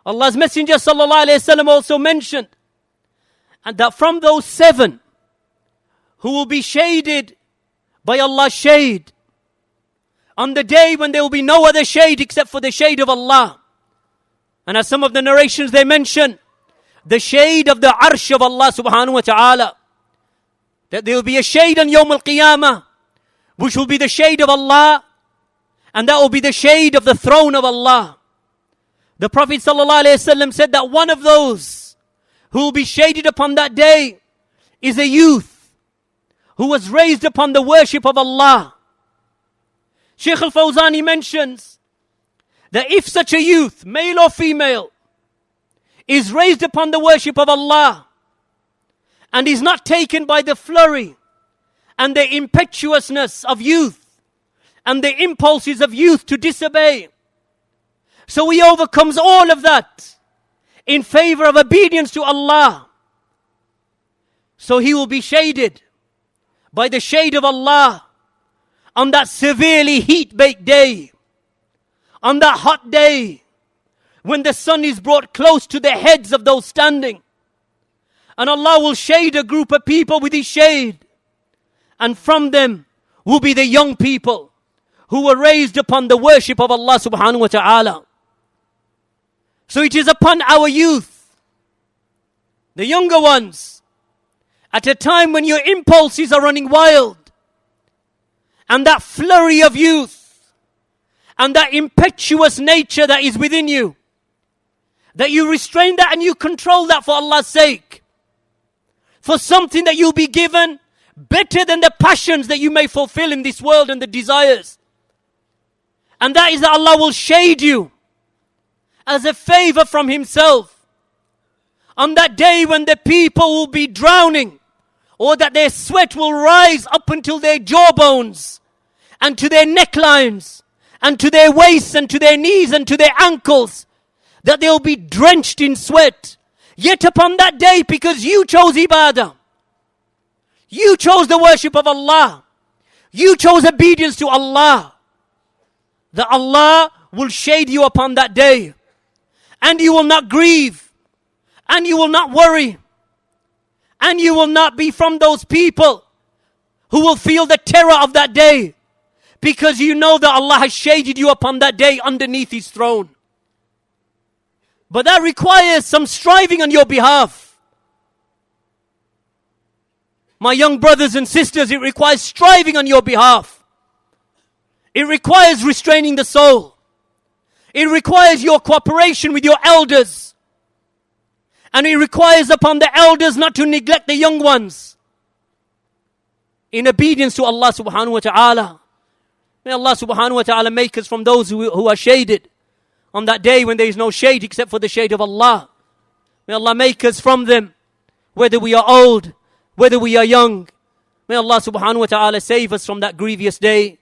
Allah's Messenger sallallahu alayhi wasallam also mentioned, and that from those 7 who will be shaded by Allah's shade, on the day when there will be no other shade except for the shade of Allah. And as some of the narrations they mention, the shade of the arsh of Allah subhanahu wa ta'ala. That there will be a shade on Yawm al-Qiyamah, which will be the shade of Allah, and that will be the shade of the throne of Allah. The Prophet sallallahu alaihi wasallam said that one of those who will be shaded upon that day is a youth who was raised upon the worship of Allah. Shaykh al-Fawzani mentions that if such a youth, male or female, is raised upon the worship of Allah and is not taken by the flurry and the impetuousness of youth and the impulses of youth to disobey, so he overcomes all of that in favor of obedience to Allah, so he will be shaded by the shade of Allah on that severely heat-baked day, on that hot day when the sun is brought close to the heads of those standing. And Allah will shade a group of people with His shade. And from them will be the young people who were raised upon the worship of Allah subhanahu wa ta'ala. So it is upon our youth, the younger ones, at a time when your impulses are running wild, and that flurry of youth, and that impetuous nature that is within you, that you restrain that and you control that for Allah's sake, for something that you'll be given better than the passions that you may fulfill in this world and the desires. And that is that Allah will shade you as a favor from Himself on that day when the people will be drowning, or that their sweat will rise up until their jawbones and to their necklines and to their waists and to their knees and to their ankles, that they will be drenched in sweat. Yet upon that day, because you chose ibadah, you chose the worship of Allah, you chose obedience to Allah, that Allah will shade you upon that day, and you will not grieve, and you will not worry, and you will not be from those people who will feel the terror of that day, because you know that Allah has shaded you upon that day underneath His throne. But that requires some striving on your behalf. My young brothers and sisters, it requires striving on your behalf. It requires restraining the soul. It requires your cooperation with your elders. And it requires upon the elders not to neglect the young ones in obedience to Allah subhanahu wa ta'ala. May Allah subhanahu wa ta'ala make us from those who are shaded on that day when there is no shade except for the shade of Allah. May Allah make us from them, whether we are old, whether we are young. May Allah subhanahu wa ta'ala save us from that grievous day.